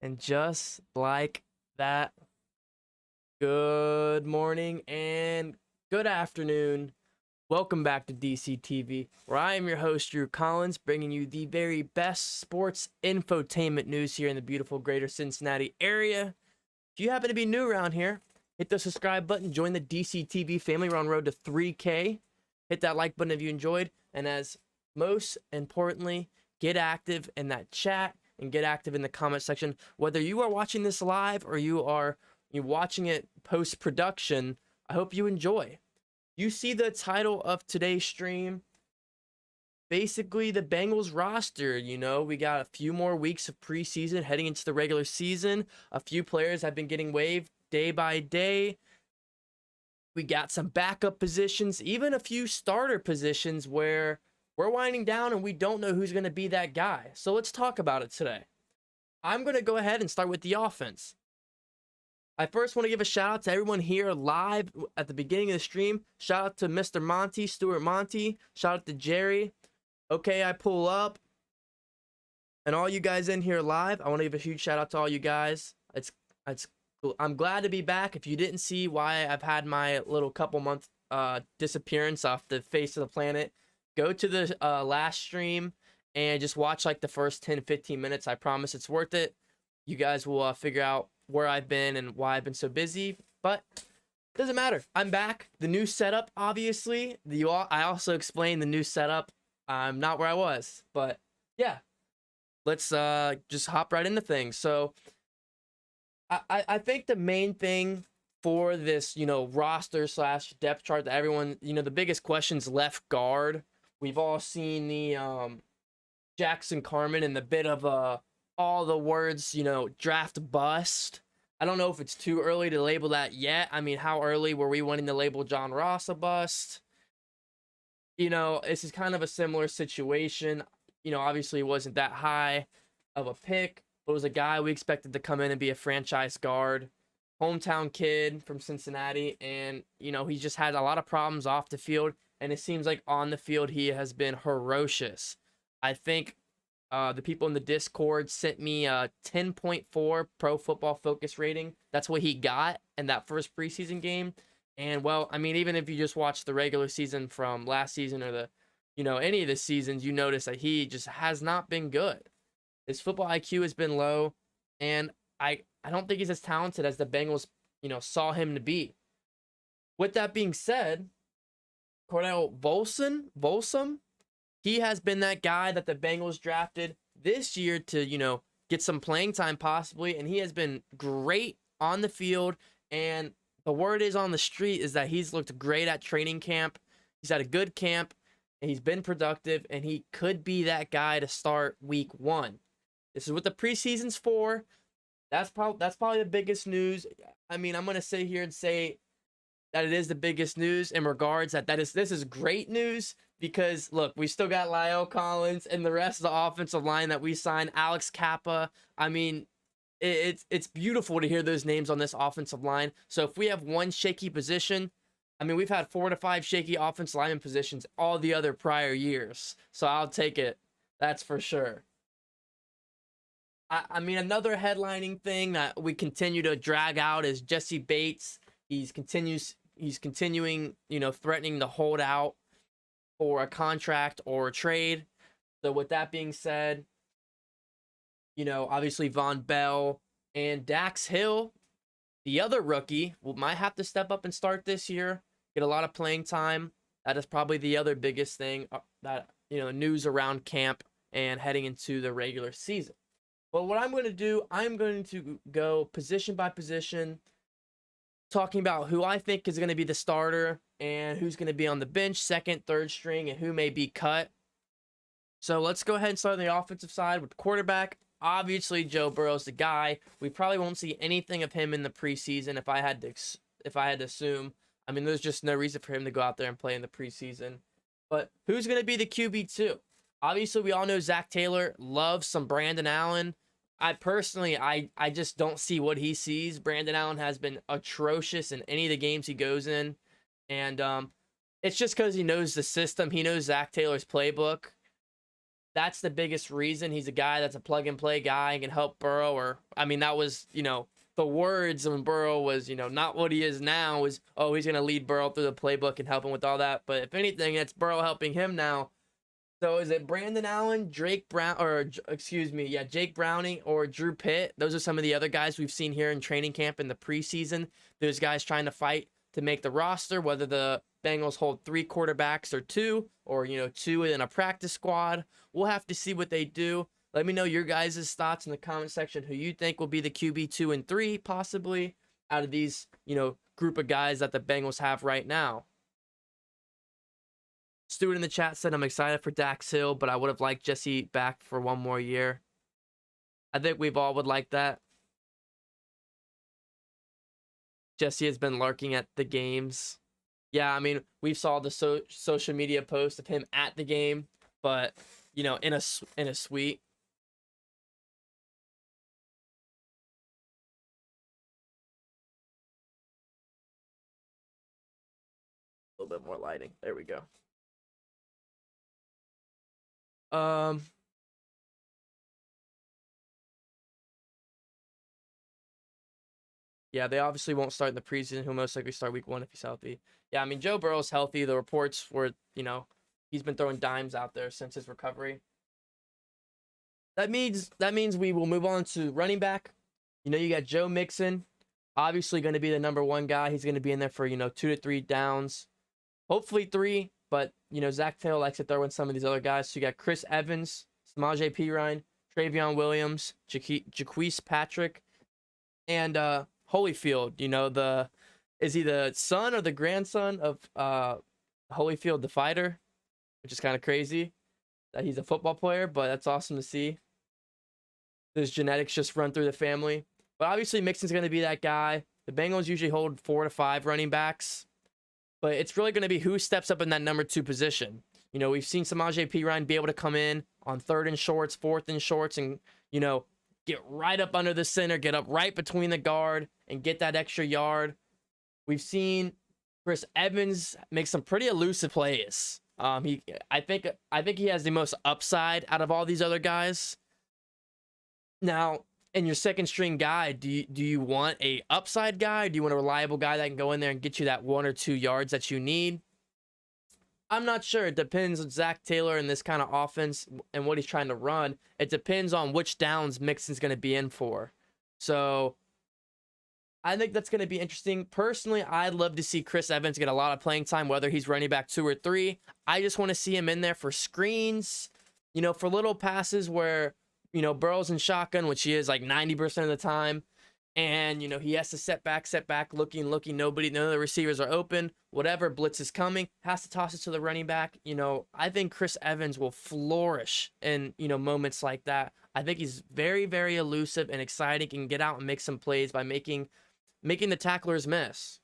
And just like that, good morning and good afternoon. Welcome back to DCTV, where I am your host, Drew Collins, bringing you the very best sports infotainment news here in the beautiful greater Cincinnati area. If you happen to be new around here, hit the subscribe button, join the DCTV family. We're on road to 3K. Hit that like button if you enjoyed. And as most importantly, get active in that chat and get active in the comment section. Whether you are watching this live or you're watching it post-production, I hope you enjoy. You see the title of today's stream. Basically, the Bengals roster. We got a few more weeks of preseason heading into the regular season. A few players have been getting waived day by day. We got some backup positions, even a few starter positions where we're winding down and we don't know who's going to be that guy. So let's talk about it today. I'm going to go ahead and start with the offense. I first want to give a shout out to everyone here live at the beginning of the stream. Shout out to Mr. Monty, Stuart Monty. Shout out to Jerry. Okay, I pull up. And all you guys in here live, I want to give a huge shout out to all you guys. I'm glad to be back. If you didn't see why I've had my little couple month disappearance off the face of the planet, go to the last stream and just watch like the first 10-15 minutes. I promise it's worth it. You guys will figure out where I've been and why I've been so busy, but it doesn't matter. I'm back. The new setup, obviously. I also explained the new setup. I'm not where I was, but yeah, let's just hop right into things. So I think the main thing for this, roster / depth chart that everyone, the biggest question's left guard. We've all seen the Jackson Carman and the bit of all the words, draft bust. I don't know if it's too early to label that yet. I mean, how early were we wanting to label John Ross a bust? This is kind of a similar situation. Obviously it wasn't that high of a pick, but it was a guy we expected to come in and be a franchise guard. Hometown kid from Cincinnati, and he just had a lot of problems off the field, and it seems like on the field he has been ferocious. I think the people in the Discord sent me a 10.4 Pro Football Focus rating. That's what he got in that first preseason game. And well, I mean, even if you just watch the regular season from last season or the any of the seasons, you notice that he just has not been good. His football IQ has been low, and I don't think he's as talented as the Bengals, saw him to be. With that being said, Cordell Volson, he has been that guy that the Bengals drafted this year to, get some playing time possibly, and he has been great on the field. And the word is on the street is that he's looked great at training camp. He's had a good camp, and he's been productive, and he could be that guy to start week 1. This is what the preseason's for. That's probably the biggest news. I mean, I'm going to sit here and say that it is the biggest news in regards that this is great news because, look, we still got Lyle Collins and the rest of the offensive line that we signed, Alex Kappa. I mean, it's beautiful to hear those names on this offensive line. So if we have one shaky position, I mean, we've had 4 to 5 shaky offensive lineman positions all the other prior years. So I'll take it. That's for sure. I mean, another headlining thing that we continue to drag out is Jesse Bates. He's continuing, threatening to hold out for a contract or a trade. So with that being said, obviously Von Bell and Dax Hill, the other rookie, might have to step up and start this year, get a lot of playing time. That is probably the other biggest thing that, news around camp and heading into the regular season. But what I'm going to do, I'm going to go position by position, talking about who I think is going to be the starter and who's going to be on the bench, second, third string, and who may be cut. So let's go ahead and start on the offensive side with quarterback. Obviously, Joe Burrow's the guy. We probably won't see anything of him in the preseason if I had to assume. I mean, there's just no reason for him to go out there and play in the preseason. But who's going to be the QB2? Obviously, we all know Zach Taylor loves some Brandon Allen. I personally just don't see what he sees. Brandon Allen has been atrocious in any of the games he goes in. And it's just because he knows the system. He knows Zach Taylor's playbook. that's the biggest reason. He's a guy that's a plug and play guy and can help Burrow. Or, I mean, that was, the words when Burrow was, not what he is now, is, oh, he's going to lead Burrow through the playbook and help him with all that. But if anything, it's Burrow helping him now. So is it Brandon Allen, Jake Browning, or Drew Pitt? Those are some of the other guys we've seen here in training camp in the preseason. Those guys trying to fight to make the roster, whether the Bengals hold 3 quarterbacks or 2, or, 2 in a practice squad. We'll have to see what they do. Let me know your guys' thoughts in the comment section, who you think will be the QB 2 and 3, possibly, out of these, group of guys that the Bengals have right now. Stuart in the chat said, I'm excited for Dax Hill, but I would have liked Jesse back for 1 more year. I think we've all would like that. Jesse has been lurking at the games. Yeah, I mean, we saw the social media post of him at the game, but, in a suite. A little bit more lighting. There we go. Yeah, they obviously won't start in the preseason. He'll most likely start week 1 if he's healthy. Yeah, I mean, Joe Burrow's healthy. The reports were, he's been throwing dimes out there since his recovery. That means we will move on to running back. You got Joe Mixon, obviously going to be the number 1 guy. He's going to be in there for, 2 to 3 downs. Hopefully 3, but, Zach Taylor likes to throw in some of these other guys. So you got Chris Evans, Samaje Perine, Travion Williams, Jaquise Patrick, and Holyfield. Is he the son or the grandson of Holyfield the fighter, which is kind of crazy that he's a football player, but that's awesome to see. Those genetics just run through the family. But obviously Mixon's going to be that guy. The Bengals usually hold 4 to 5 running backs, but it's really going to be who steps up in that number 2 position. We've seen Samaje Perine be able to come in on 3rd and shorts, 4th and shorts, and, get right up under the center, get up right between the guard, and get that extra yard. We've seen Chris Evans make some pretty elusive plays. I think he has the most upside out of all these other guys. Now, in your second string guy, do you want a upside guy? Do you want a reliable guy that can go in there and get you that 1 or 2 yards that you need? I'm not sure. It depends on Zach Taylor and this kind of offense and what he's trying to run. It depends on which downs Mixon's going to be in for. So I think that's going to be interesting. Personally, I'd love to see Chris Evans get a lot of playing time, whether he's running back 2 or 3. I just want to see him in there for screens, for little passes where, Burrow's in shotgun, which he is like 90% of the time. And, he has to set back, looking, none of the receivers are open, whatever, blitz is coming, has to toss it to the running back. I think Chris Evans will flourish in, moments like that. I think he's very, very elusive and exciting, can get out and make some plays by making the tacklers miss.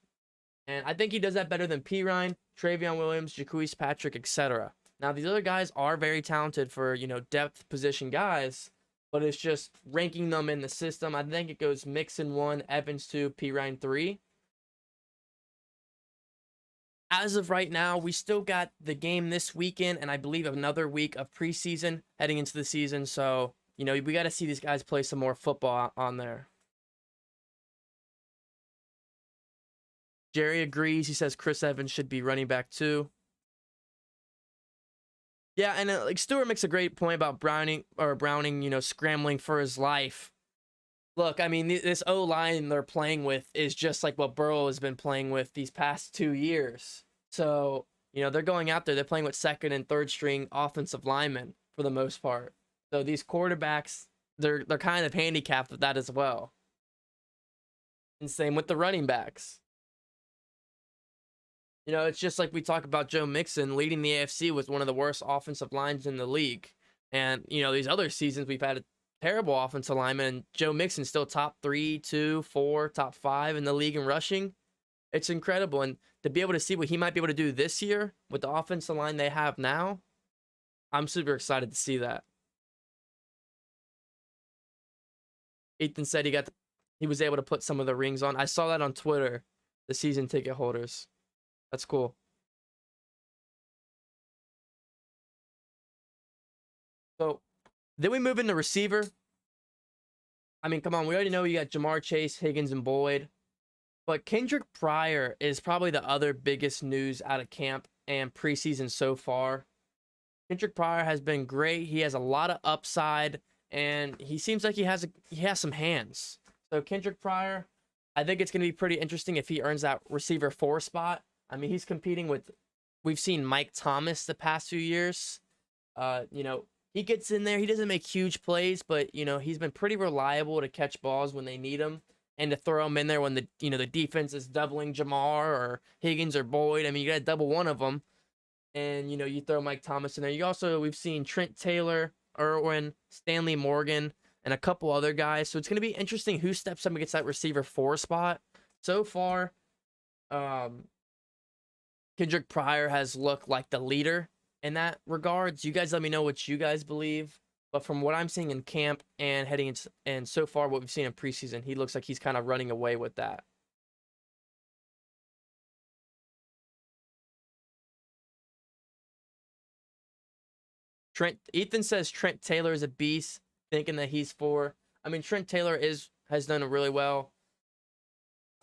And I think he does that better than Perine, Travion Williams, Jaquise Patrick, etc. Now, these other guys are very talented for, depth position guys, but it's just ranking them in the system. I think it goes Mixon 1, Evans 2, Perine 3. As of right now, we still got the game this weekend, and I believe another week of preseason heading into the season. So, we got to see these guys play some more football on there. Jerry agrees. He says Chris Evans should be running back 2. Yeah, and like Stuart makes a great point about Browning, scrambling for his life. Look, I mean, this O-line they're playing with is just like what Burrow has been playing with these past 2 years. So, they're going out there, they're playing with 2nd and 3rd string offensive linemen for the most part. So these quarterbacks, they're kind of handicapped with that as well. And same with the running backs. It's just like we talk about Joe Mixon leading the AFC with one of the worst offensive lines in the league. And, these other seasons we've had a terrible offensive lineman, and Joe Mixon still top 3, 2, 4, top 5 in the league in rushing. It's incredible. And to be able to see what he might be able to do this year with the offensive line they have now, I'm super excited to see that. Ethan said he was able to put some of the rings on. I saw that on Twitter, the season ticket holders. That's cool. So then we move into receiver. I mean, come on, we already know you got Jamar Chase, Higgins, and Boyd. But Kendrick Pryor is probably the other biggest news out of camp and preseason so far. Kendrick Pryor has been great. He has a lot of upside, and he seems like he has some hands. So Kendrick Pryor, I think it's going to be pretty interesting if he earns that receiver 4 spot. I mean, he's competing with, we've seen Mike Thomas the past few years. He gets in there. He doesn't make huge plays, but he's been pretty reliable to catch balls when they need him and to throw him in there when the defense is doubling Jamar or Higgins or Boyd. I mean, you got to double one of them, and you throw Mike Thomas in there. We've seen Trent Taylor, Irwin, Stanley Morgan, and a couple other guys. So it's going to be interesting who steps up against that receiver 4 spot. So far, Kendrick Pryor has looked like the leader in that regards. You guys let me know what you guys believe. But from what I'm seeing in camp and heading into, and so far what we've seen in preseason, he looks like he's kind of running away with that. Ethan says Trent Taylor is a beast, thinking that he's 4. I mean, Trent Taylor has done really well.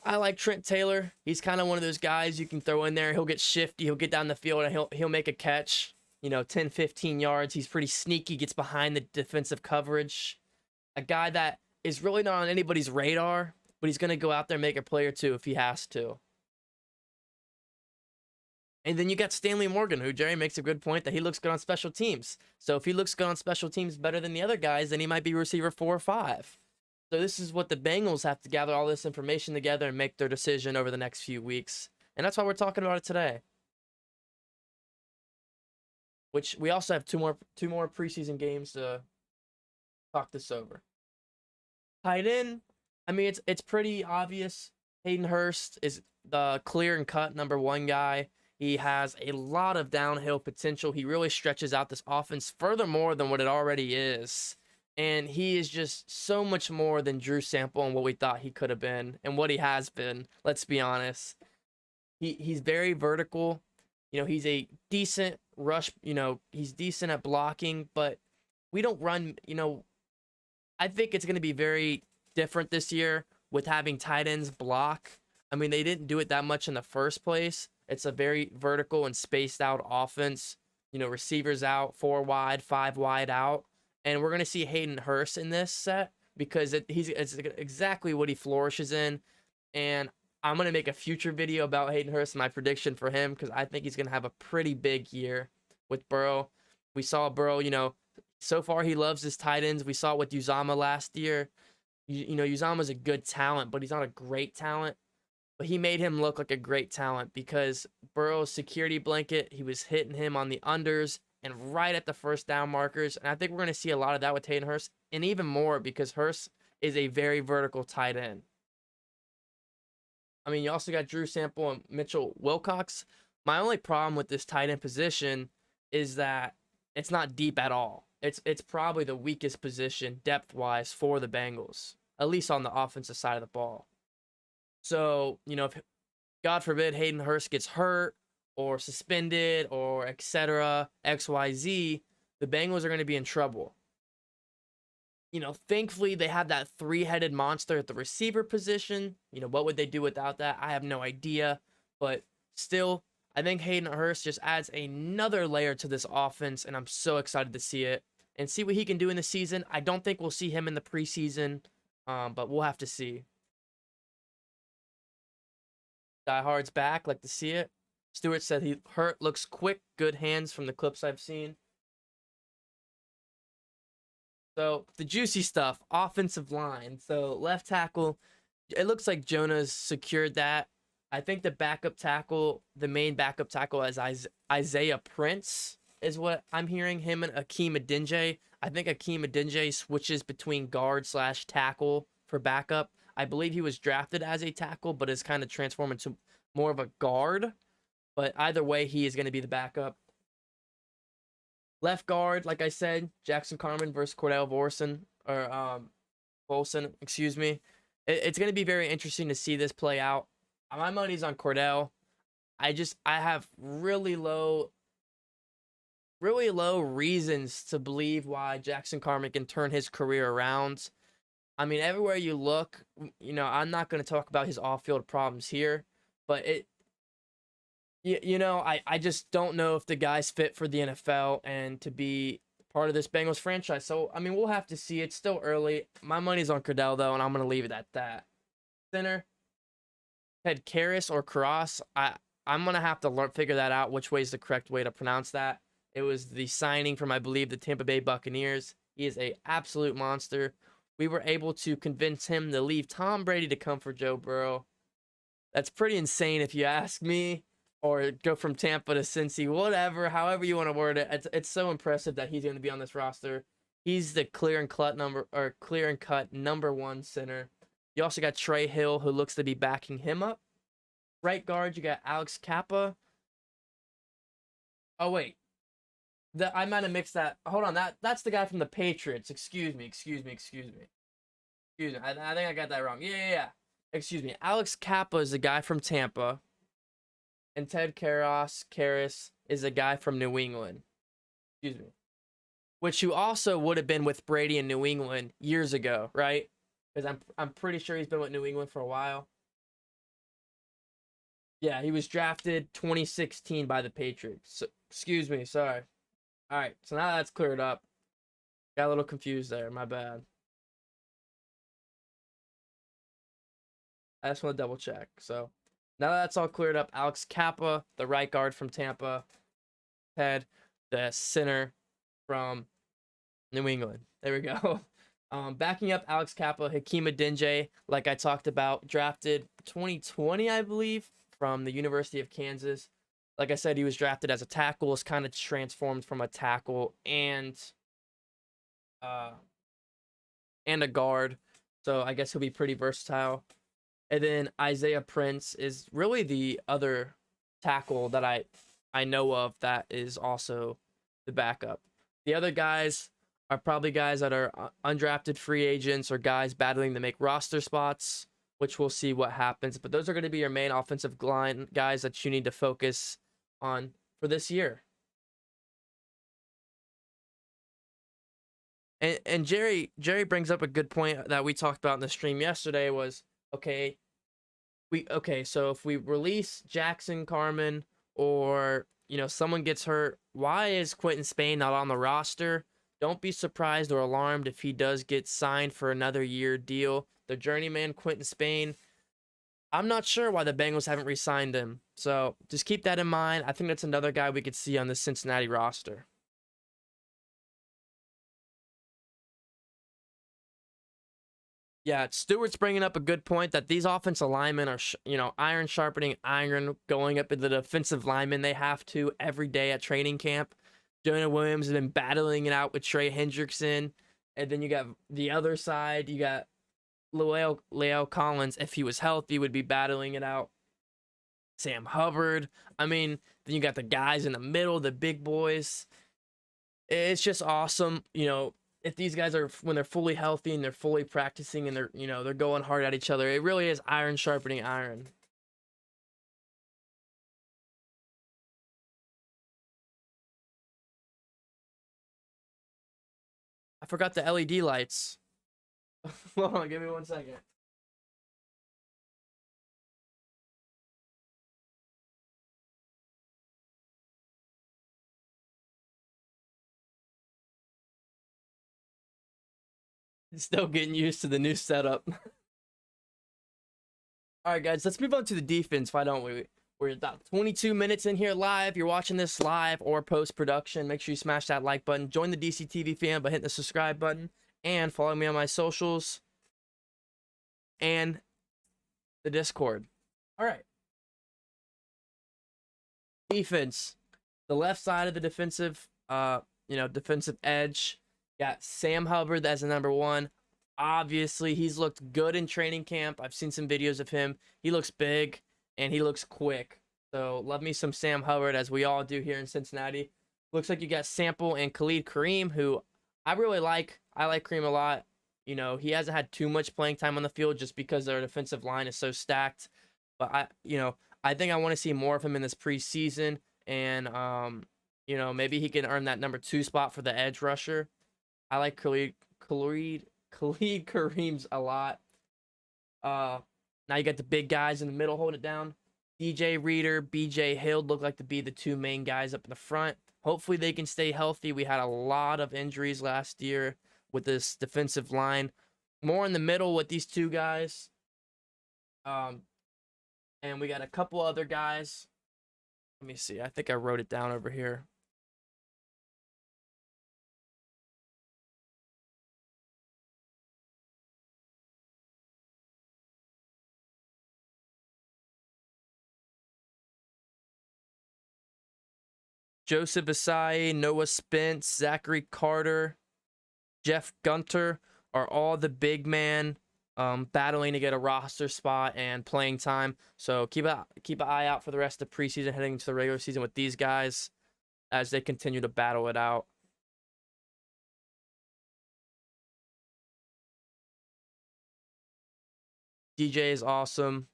I like Trent Taylor. He's kind of one of those guys you can throw in there. He'll get shifty. He'll get down the field and he'll make a catch. 10, 15 yards. He's pretty sneaky, gets behind the defensive coverage. A guy that is really not on anybody's radar, but he's going to go out there and make a play or two if he has to. And then you got Stanley Morgan, who Jerry makes a good point that he looks good on special teams. So if he looks good on special teams better than the other guys, then he might be receiver 4 or 5. So this is what the Bengals have to gather all this information together and make their decision over the next few weeks. And that's why we're talking about it today. Which we also have two more preseason games to talk this over. Tight end, I mean, it's pretty obvious. Hayden Hurst is the clear and cut number 1 guy. He has a lot of downhill potential. He really stretches out this offense furthermore than what it already is. And he is just so much more than Drew Sample and what we thought he could have been and what he has been. Let's be honest. He's very vertical. He's a decent rush. He's decent at blocking, but we don't run. I think it's going to be very different this year with having tight ends block. I mean, they didn't do it that much in the first place. It's a very vertical and spaced out offense. Receivers out, 4 wide, 5 wide out. And we're going to see Hayden Hurst in this set because it's exactly what he flourishes in. And I'm going to make a future video about Hayden Hurst and my prediction for him because I think he's going to have a pretty big year with Burrow. We saw Burrow, so far he loves his tight ends. We saw it with Uzama last year. Uzama's a good talent, but he's not a great talent. But he made him look like a great talent because Burrow's security blanket, he was hitting him on the unders and right at the first down markers. And I think we're going to see a lot of that with Hayden Hurst and even more because Hurst is a very vertical tight end. I mean, you also got Drew Sample and Mitchell Wilcox. My only problem with this tight end position is that it's not deep at all. It's probably the weakest position depth-wise for the Bengals, at least on the offensive side of the ball. So, if, God forbid, Hayden Hurst gets hurt or suspended or etc., XYZ, the Bengals are going to be in trouble. Thankfully, they have that 3-headed monster at the receiver position. What would they do without that? I have no idea. But still, I think Hayden Hurst just adds another layer to this offense, and I'm so excited to see it and see what he can do in the season. I don't think we'll see him in the preseason, but we'll have to see. Die Hard's back, like to see it. Stewart said Hurt looks quick, good hands from the clips I've seen. So the juicy stuff, offensive line. So left tackle, it looks like Jonah's secured that. I think the main backup tackle is Isaiah Prince is what I'm hearing, him and Akeem Adinje. I think Akeem Adinje switches between guard/tackle for backup. I believe he was drafted as a tackle, but has kind of transformed into more of a guard. But either way, he is going to be the backup. Left guard, like I said, Jackson Carman versus Cordell Volson, excuse me. It's going to be very interesting to see this play out. My money's on Cordell. I have really low really low reasons to believe why Jackson Carman can turn his career around. I mean, everywhere you look, I'm not going to talk about his off-field problems here, but I just don't know if the guy's fit for the NFL and to be part of this Bengals franchise. So, I mean, we'll have to see. It's still early. My money's on Cordell, though, and I'm going to leave it at that. Center, Ted Karras or Karras. I'm going to have to figure that out, which way is the correct way to pronounce that. It was the signing from, I believe, the Tampa Bay Buccaneers. He is an absolute monster. We were able to convince him to leave Tom Brady to come for Joe Burrow. That's pretty insane if you ask me. Or go from Tampa to Cincy, whatever, however you want to word it. It's so impressive that he's going to be on this roster. He's the clear and cut number one center. You also got Trey Hill, who looks to be backing him up. Right guard, you got Alex Kappa. Oh wait, I might have mixed that. Hold on, that's the guy from the Patriots. Excuse me. I think I got that wrong. Yeah. Excuse me. Alex Kappa is the guy from Tampa. And Ted Karras is a guy from New England. Excuse me. Which you also would have been with Brady in New England years ago, right? Because I'm pretty sure he's been with New England for a while. Yeah, he was drafted 2016 by the Patriots. So, excuse me, sorry. All right, so now that's cleared up. Got a little confused there, my bad. I just want to double check. So now that's all cleared up, Alex Kappa, the right guard from Tampa. Ted, the center from New England. There we go. Backing up Alex Kappa, Hakeem Adeniji, like I talked about, drafted 2020, I believe, from the University of Kansas. Like I said, he was drafted as a tackle, is kind of transformed from a tackle and a guard. So I guess he'll be pretty versatile. And then Isaiah Prince is really the other tackle that I know of that is also the backup. The other guys are probably guys that are undrafted free agents or guys battling to make roster spots, which we'll see what happens. But those are going to be your main offensive line guys that you need to focus on for this year. And Jerry brings up a good point that we talked about in the stream yesterday was, so if we release Jackson Carman or, someone gets hurt, why is Quentin Spain not on the roster? Don't be surprised or alarmed if he does get signed for another year deal. The journeyman Quentin Spain, I'm not sure why the Bengals haven't re-signed him. So just keep that in mind. I think that's another guy we could see on the Cincinnati roster. Yeah, Stewart's bringing up a good point that these offensive linemen are, iron sharpening iron, going up into the defensive linemen. They have to every day at training camp. Jonah Williams has been battling it out with Trey Hendrickson. And then you got the other side. You got La'el Collins, if he was healthy, would be battling it out. Sam Hubbard. I mean, then you got the guys in the middle, the big boys. It's just awesome, if these guys are, when they're fully healthy and they're fully practicing and they're going hard at each other. It really is iron sharpening iron. I forgot the LED lights. Hold on, give me 1 second. Still getting used to the new setup. All right, guys, let's move on to the defense. Why don't we? We're about 22 minutes in here live. You're watching this live or post-production. Make sure you smash that like button. Join the DCTV fan by hitting the subscribe button. And follow me on my socials and the Discord. All right. Defense. The left side of the defensive edge. Got Sam Hubbard as the number one. Obviously, he's looked good in training camp. I've seen some videos of him. He looks big and he looks quick. So love me some Sam Hubbard, as we all do here in Cincinnati. Looks like you got Sample and Khalid Kareem, who I really like. I like Kareem a lot. He hasn't had too much playing time on the field just because their defensive line is so stacked. But I think I want to see more of him in this preseason. And maybe he can earn that number 2 spot for the edge rusher. I like Khalid Kareem's a lot. Now you got the big guys in the middle holding it down. DJ Reader, BJ Hill look like to be the 2 main guys up in the front. Hopefully they can stay healthy. We had a lot of injuries last year with this defensive line. More in the middle with these 2 guys. And we got a couple other guys. Let me see. I think I wrote it down over here. Joseph Asai, Noah Spence, Zachary Carter, Jeff Gunter are all the big man battling to get a roster spot and playing time. So keep an eye out for the rest of the preseason heading into the regular season with these guys as they continue to battle it out. DJ is awesome.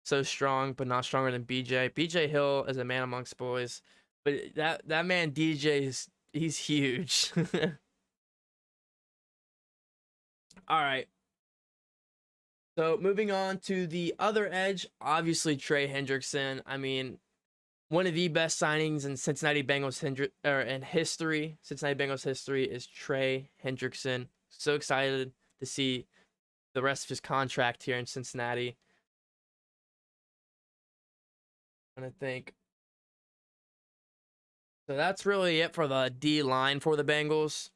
So strong, but not stronger than BJ. BJ Hill is a man amongst boys. But that man DJ he's huge. All right. So moving on to the other edge, obviously Trey Hendrickson. I mean, one of the best signings in Cincinnati Bengals history. Cincinnati Bengals history is Trey Hendrickson. So excited to see the rest of his contract here in Cincinnati. I'm gonna think. So that's really it for the D line for the Bengals.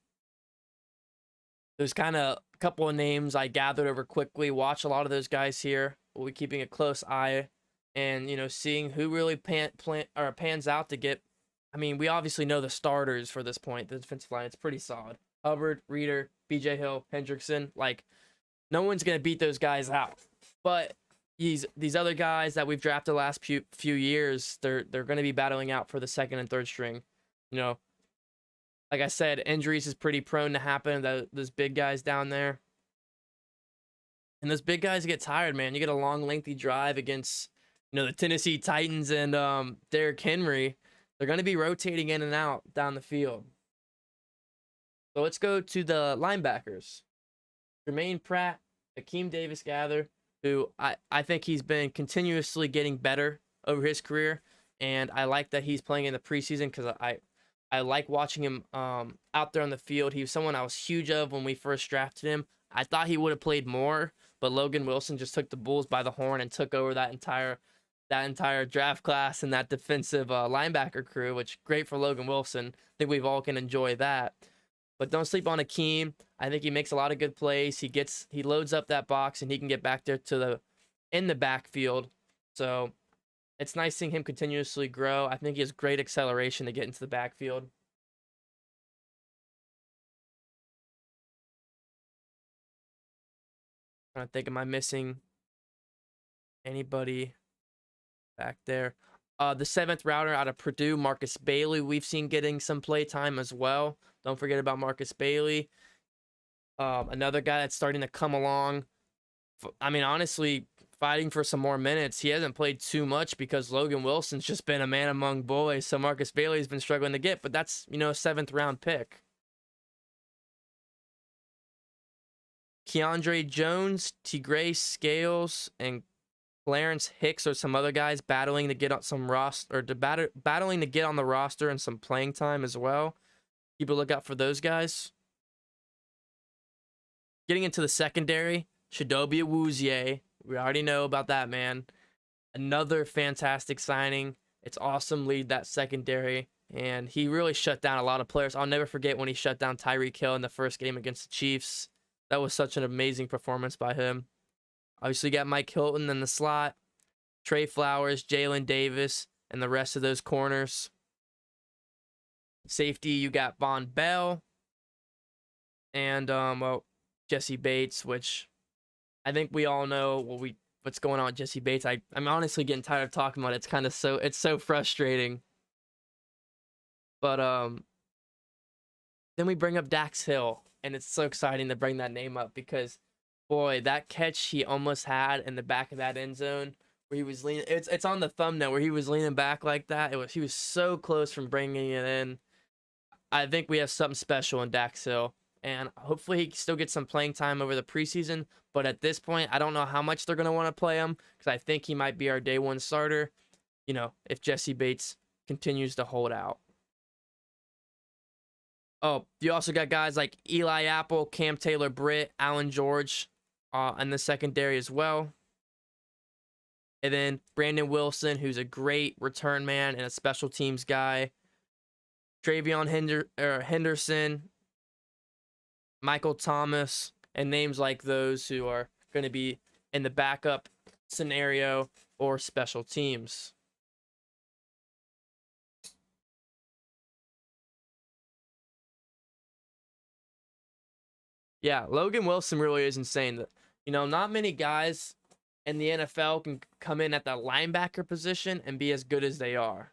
There's kind of a couple of names I gathered over quickly. Watch a lot of those guys here. We'll be keeping a close eye and, seeing who really pans out to get. I mean, we obviously know the starters for this point. The defensive line, it's pretty solid. Hubbard, Reader, BJ Hill, Hendrickson. Like, no one's going to beat those guys out. But these other guys that we've drafted the last few years, they're going to be battling out for the second and third string. Like I said, injuries is pretty prone to happen. Those big guys down there. And those big guys get tired, man. You get a long, lengthy drive against, the Tennessee Titans and Derrick Henry. They're going to be rotating in and out down the field. So let's go to the linebackers. Jermaine Pratt, Akeem Davis-Gather, who I think he's been continuously getting better over his career. And I like that he's playing in the preseason because I like watching him out there on the field. He was someone I was huge of when we first drafted him. I thought he would have played more, but Logan Wilson just took the Bulls by the horn and took over that entire draft class and that defensive linebacker crew, which great for Logan Wilson. I think we've all can enjoy that. But don't sleep on Akeem. I think he makes a lot of good plays. He loads up that box and he can get back there in the backfield. So it's nice seeing him continuously grow. I think he has great acceleration to get into the backfield. I'm trying to think, am I missing anybody back there? The 7th rounder out of Purdue, Marcus Bailey, we've seen getting some play time as well. Don't forget about Marcus Bailey. Another guy that's starting to come along. I mean, honestly, fighting for some more minutes. He hasn't played too much because Logan Wilson's just been a man among boys. So Marcus Bailey's been struggling to get, but that's, a 7th round pick. Keandre Jones, Tigray Scales, and Clarence Hicks are some other guys battling to get on some roster, or battling to get on the roster and some playing time as well. Keep a lookout for those guys. Getting into the secondary, Chidobe Awuzie. We already know about that man. Another fantastic signing. It's awesome lead that secondary, and he really shut down a lot of players. I'll never forget when he shut down Tyreek Hill in the first game against the Chiefs. That was such an amazing performance by him. Obviously, you got Mike Hilton in the slot, Trey Flowers, Jalen Davis, and the rest of those corners. Safety, you got Von Bell and Jesse Bates, which I think we all know what's going on with Jesse Bates. I'm honestly getting tired of talking about it. It's so frustrating. But then we bring up Dax Hill, and it's so exciting to bring that name up because, boy, that catch he almost had in the back of that end zone where he was leaning. It's on the thumbnail where he was leaning back like that. He was so close from bringing it in. I think we have something special in Dax Hill, and hopefully he still gets some playing time over the preseason. But at this point, I don't know how much they're gonna want to play him because I think he might be our day one starter. If Jesse Bates continues to hold out. Oh, you also got guys like Eli Apple, Cam Taylor-Britt, Allen George in the secondary as well. And then Brandon Wilson, who's a great return man and a special teams guy. Travion Henderson, Michael Thomas, and names like those who are going to be in the backup scenario or special teams. Yeah, Logan Wilson really is insane. Not many guys in the NFL can come in at the linebacker position and be as good as they are.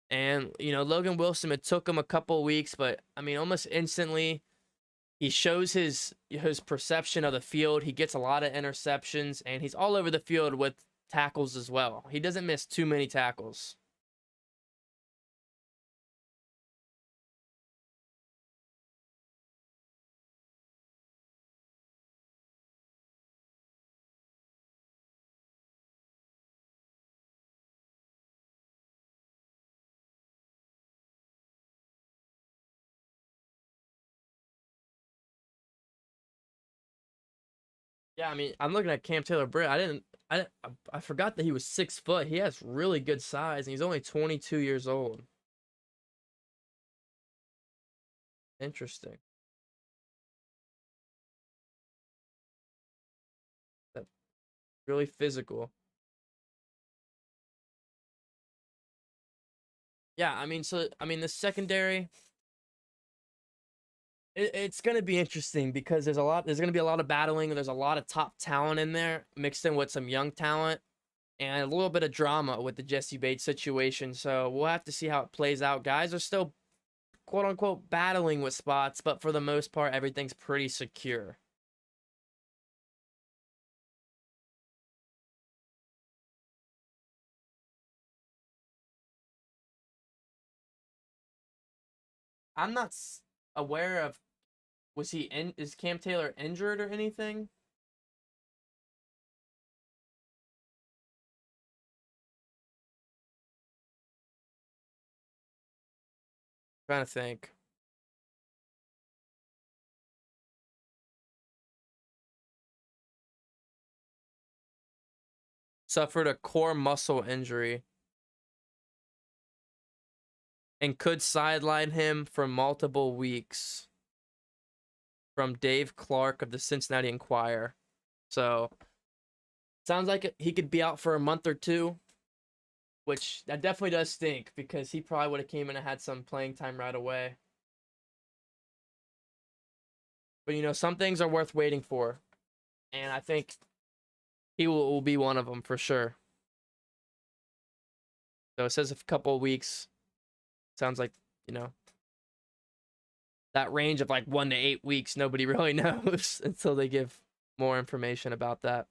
And, Logan Wilson, it took him a couple weeks, but I mean, almost instantly, he shows his perception of the field. He gets a lot of interceptions, and he's all over the field with tackles as well. He doesn't miss too many tackles. Yeah, I mean, I'm looking at Cam Taylor-Britt. I forgot that he was 6 foot. He has really good size, and he's only 22 years old. Interesting. That really physical. Yeah, I mean, the secondary, it's gonna be interesting because there's gonna be a lot of battling. There's a lot of top talent in there mixed in with some young talent and a little bit of drama with the Jesse Bates situation. So we'll have to see how it plays out. Guys are still quote unquote battling with spots, but for the most part, everything's pretty secure. I'm not aware of is Cam Taylor injured or anything? Trying to think. Suffered a core muscle injury and could sideline him for multiple weeks. From Dave Clark of the Cincinnati Enquirer. So sounds like he could be out for a month or two, which that definitely does stink because he probably would have came in and had some playing time right away. But some things are worth waiting for, and I think he will be one of them for sure. So it says a couple of weeks. Sounds like that range of like 1 to 8 weeks. Nobody really knows until they give more information about that.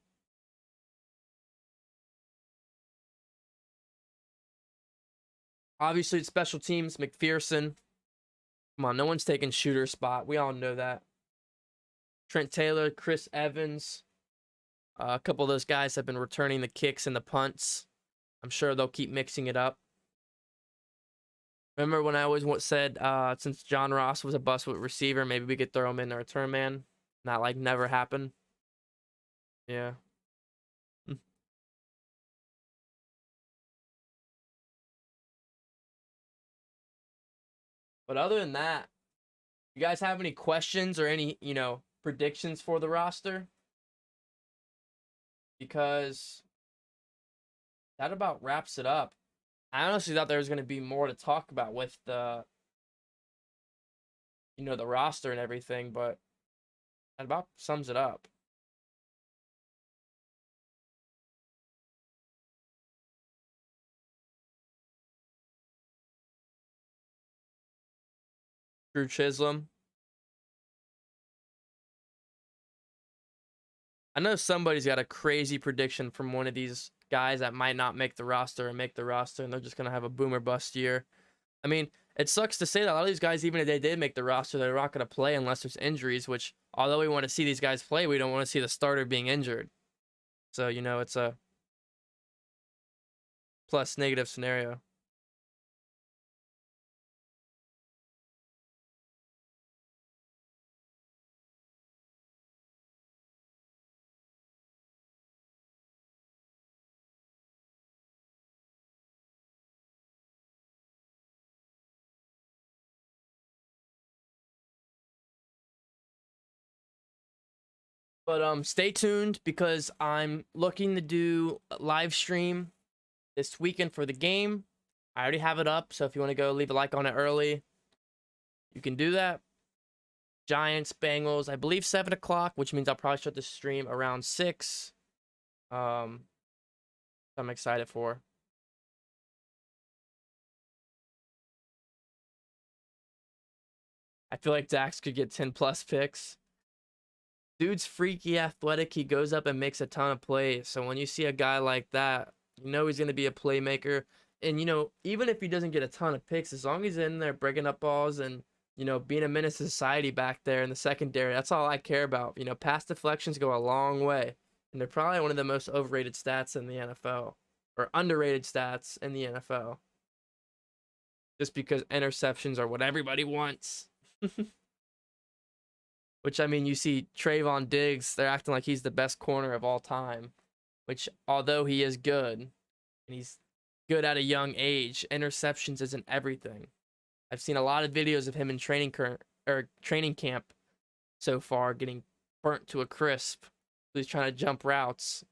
Obviously, it's special teams. McPherson. Come on, no one's taking shooter spot. We all know that. Trent Taylor, Chris Evans. A couple of those guys have been returning the kicks and the punts. I'm sure they'll keep mixing it up. Remember when I always said since John Ross was a bust with receiver, maybe we could throw him in the return man? Not like never happened. Yeah. But other than that, you guys have any questions or any, predictions for the roster? Because that about wraps it up. I honestly thought there was going to be more to talk about with the roster and everything, but that about sums it up. Drew Chisholm. I know somebody's got a crazy prediction from one of these guys that might not make the roster or make the roster, and they're just gonna have a boomer bust year. I mean, it sucks to say that a lot of these guys, even if they did make the roster, they're not gonna play unless there's injuries. Which, although we want to see these guys play, we don't want to see the starter being injured. So it's a plus negative scenario. But stay tuned because I'm looking to do a live stream this weekend for the game. I already have it up, so if you want to go leave a like on it early, you can do that. Giants, Bengals, I believe 7 o'clock, which means I'll probably start the stream around 6. Um, I'm excited for. I feel like Dax could get 10 plus picks. Dude's freaky athletic. He goes up and makes a ton of plays. So when you see a guy like that, you know he's going to be a playmaker. And, even if he doesn't get a ton of picks, as long as he's in there breaking up balls and, being a menace to society back there in the secondary, that's all I care about. Pass deflections go a long way. And they're probably one of the most overrated stats in the NFL, or underrated stats in the NFL. Just because interceptions are what everybody wants. Which, I mean, you see Trayvon Diggs, they're acting like he's the best corner of all time. Which, although he is good, and he's good at a young age, interceptions isn't everything. I've seen a lot of videos of him in training camp so far getting burnt to a crisp. He's trying to jump routes.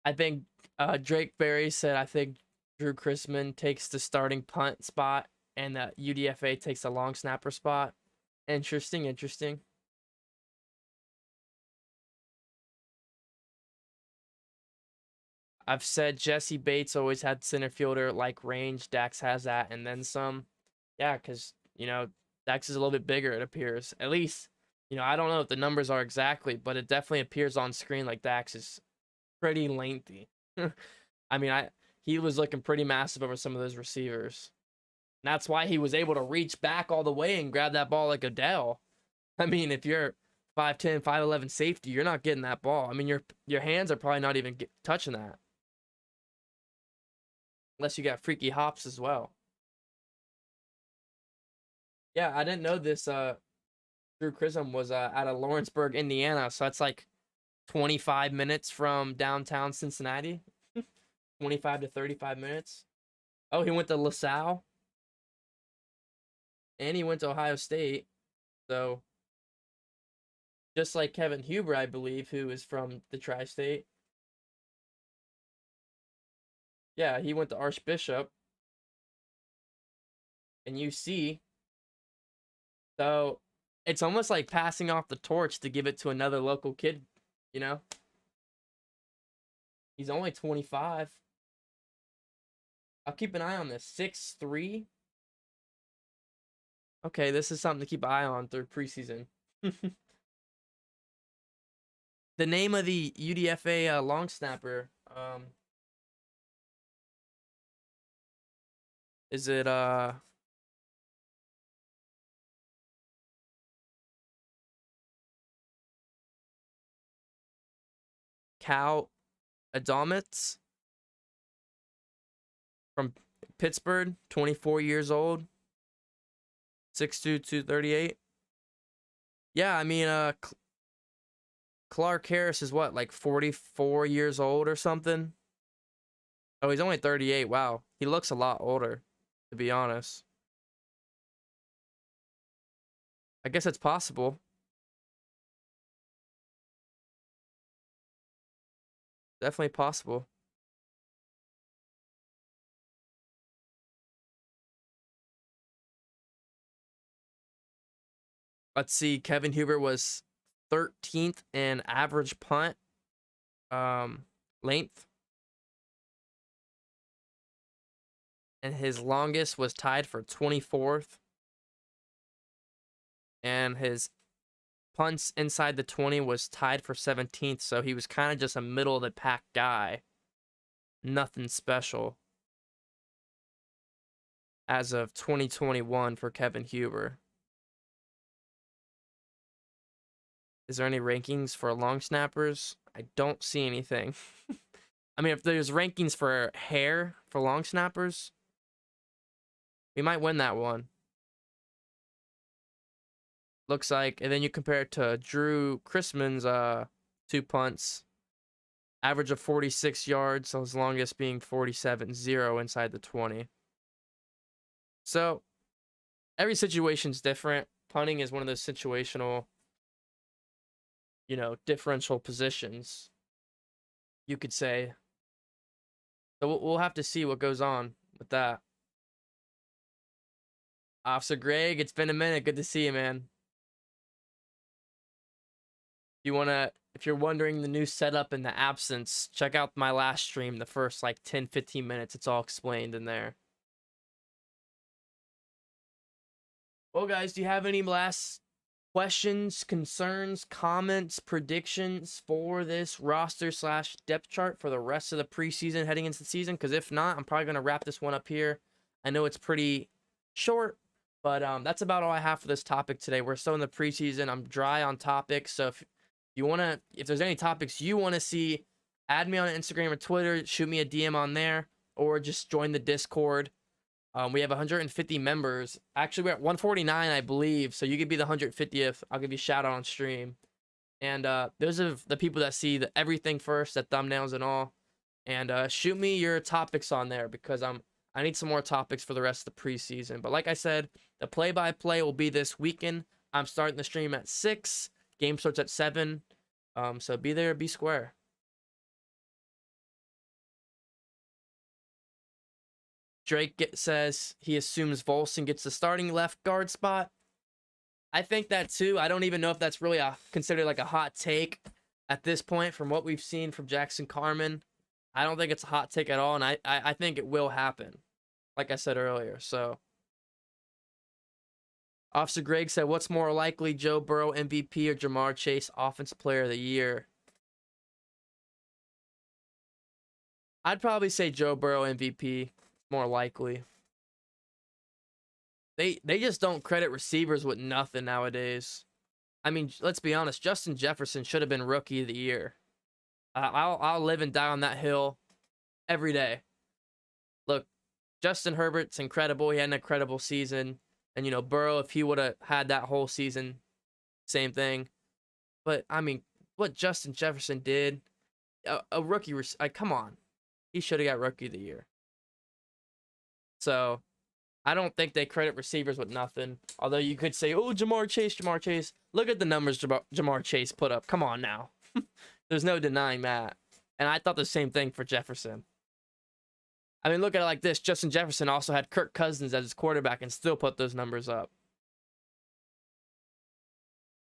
I think Drake Berry said, I think Drew Chrisman takes the starting punt spot and that UDFA takes the long snapper spot. Interesting, interesting. I've said Jesse Bates always had center fielder like range. Dax has that and then some. Yeah, because, Dax is a little bit bigger, it appears. At least, I don't know what the numbers are exactly, but it definitely appears on screen like Dax is pretty lengthy. I mean, he was looking pretty massive over some of those receivers. And that's why he was able to reach back all the way and grab that ball like Odell. I mean, if you're 5'10", 5'11" safety, you're not getting that ball. I mean, your hands are probably not even touching that. Unless you got freaky hops as well. Yeah, I didn't know this Drew Chrism was out of Lawrenceburg, Indiana, so that's like 25 minutes from downtown Cincinnati. 25 to 35 minutes. Oh, he went to LaSalle. And he went to Ohio State. So, just like Kevin Huber, I believe, who is from the tri-state. Yeah, he went to Archbishop and UC. So, it's almost like passing off the torch to give it to another local kid, you know? He's only 25. I'll keep an eye on this. 6'3". Okay, this is something to keep an eye on through preseason. The name of the UDFA long snapper, is it Cal Adamits from Pittsburgh, 24 years old, 6'2", 238. Yeah, I mean, Clark Harris is what, like 44 years old or something? Oh, he's only 38. Wow. He looks a lot older, to be honest. I guess it's possible. Definitely possible. Let's see. Kevin Huber was 13th in average punt length, and his longest was tied for 24th. And his punts inside the 20 was tied for 17th, so he was kind of just a middle of the pack guy. Nothing special as of 2021 for Kevin Huber. Is there any rankings for long snappers? I don't see anything. I mean, if there's rankings for hair for long snappers, we might win that one. Looks like, and then you compare it to Drew Chrisman's 2 punts, average of 46 yards, so his longest being 47-0 inside the 20. So every situation's different. Punting is one of those situational, differential positions, you could say. So we'll have to see what goes on with that. Officer Greg, it's been a minute. Good to see you, man. If you're wondering the new setup and the absence, check out my last stream, the first like 10-15 minutes. It's all explained in there. Well, guys, do you have any last questions, concerns, comments, predictions for this roster/depth chart for the rest of the preseason heading into the season? Because if not, I'm probably going to wrap this one up here. I know it's pretty short, but that's about all I have for this topic today. We're still in the preseason. I'm dry on topics, so if there's any topics you want to see, add me on Instagram or Twitter, shoot me a DM on there, or just join the Discord. We have 150 members. Actually, we're at 149, I believe. So you could be the 150th. I'll give you a shout out on stream. And those are the people that see everything first, the thumbnails and all. And shoot me your topics on there because I need some more topics for the rest of the preseason. But like I said, the play-by-play will be this weekend. I'm starting the stream at 6. Game starts at 7. So be there, be square. Drake says he assumes Volson gets the starting left guard spot. I think that too. I don't even know if that's really considered like a hot take at this point from what we've seen from Jackson Carman. I don't think it's a hot take at all, and I think it will happen, like I said earlier. So, Officer Greg said, what's more likely, Joe Burrow MVP or Jamar Chase Offensive Player of the Year? I'd probably say Joe Burrow MVP. More likely. They just don't credit receivers with nothing nowadays. I mean, let's be honest. Justin Jefferson should have been Rookie of the Year. I'll live and die on that hill every day. Look, Justin Herbert's incredible. He had an incredible season. And, Burrow, if he would have had that whole season, same thing. But, I mean, what Justin Jefferson did, a rookie, come on. He should have got Rookie of the Year. So, I don't think they credit receivers with nothing. Although you could say, oh, Jamar Chase. Look at the numbers Jamar Chase put up. Come on now. There's no denying that. And I thought the same thing for Jefferson. I mean, look at it like this. Justin Jefferson also had Kirk Cousins as his quarterback and still put those numbers up.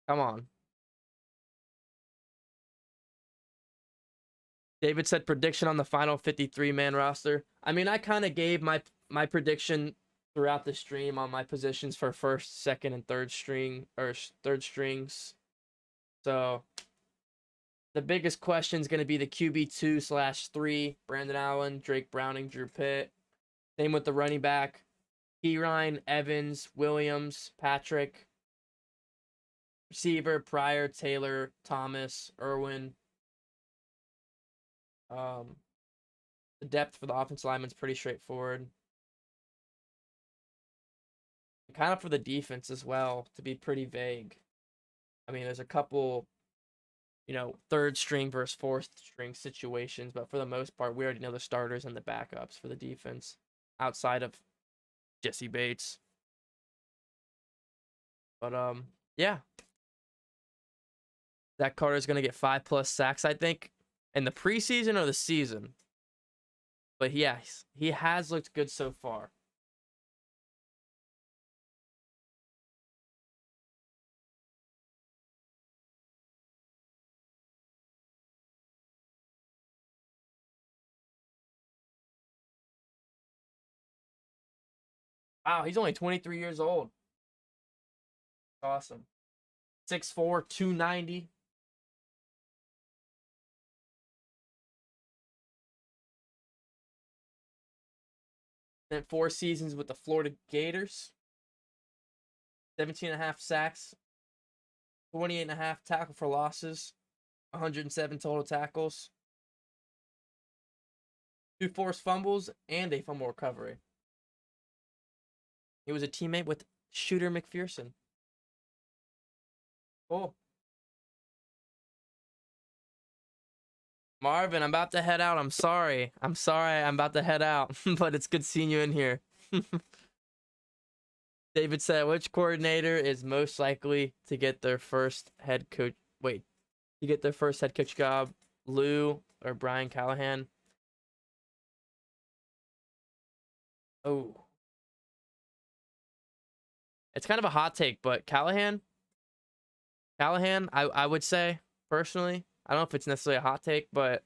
Come on. David said prediction on the final 53-man roster. I mean, I kind of gave my prediction throughout the stream on my positions for first, second, and third strings. So the biggest question is going to be the QB 2/3, Brandon Allen, Drake Browning, Drew Pitt. Same with the running back, Keyline, Evans, Williams, Patrick. Receiver, Pryor, Taylor, Thomas, Irwin. The depth for the offensive lineman is pretty straightforward. Kind of for the defense as well, to be pretty vague. I mean, there's a couple, third string versus fourth string situations, but for the most part, we already know the starters and the backups for the defense outside of Jesse Bates. But, yeah. Zach Carter's going to get 5+ sacks, I think. in the preseason or the season. But yes, he has looked good so far. Wow, he's only 23 years old. Awesome. 6'4", 290. Then 4 seasons with the Florida Gators. 17 and a half sacks. 28 and a half tackle for losses. 107 total tackles. 2 forced fumbles and a fumble recovery. He was a teammate with Shooter McPherson. Cool. Marvin, I'm about to head out. I'm sorry. I'm about to head out, but it's good seeing you in here. David said, which coordinator is most likely to get their first head coach? Wait, to get their first head coach job, Lou or Brian Callahan? Oh, it's kind of a hot take, but Callahan, I would say personally. I don't know if it's necessarily a hot take, but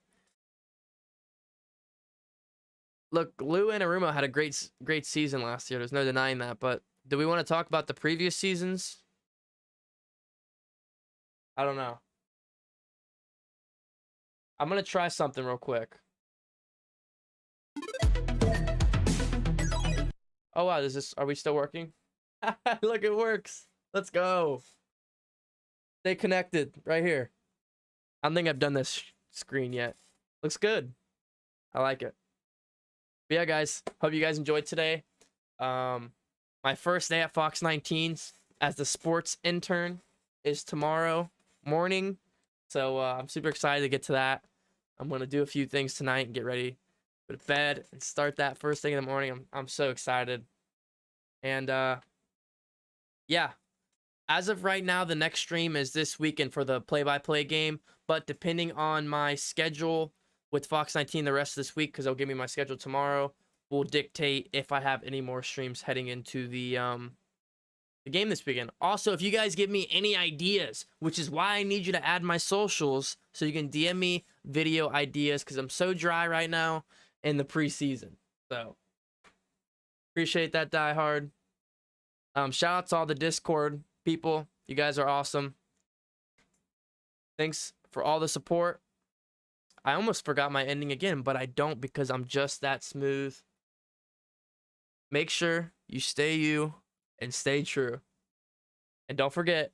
look, Lou Anarumo had a great season last year. There's no denying that. But do we want to talk about the previous seasons? I don't know. I'm gonna try something real quick. Oh wow, are we still working? Look, it works. Let's go. Stay connected right here. I don't think I've done this screen yet. Looks good. I like it. But yeah, guys, hope you guys enjoyed today. My first day at Fox 19's as the sports intern is tomorrow morning. So I'm super excited to get to that. I'm going to do a few things tonight and get ready, go to bed, and start that first thing in the morning. I'm so excited. And yeah, as of right now, the next stream is this weekend for the play-by-play game. But depending on my schedule with Fox 19 the rest of this week, because they'll give me my schedule tomorrow, will dictate if I have any more streams heading into the game this weekend. Also, if you guys give me any ideas, which is why I need you to add my socials so you can DM me video ideas, because I'm so dry right now in the preseason. So appreciate that, Die Hard. Shout out to all the Discord people. You guys are awesome. Thanks for all the support. I almost forgot my ending again, but I don't, because I'm just that smooth. Make sure you stay you and stay true. And don't forget,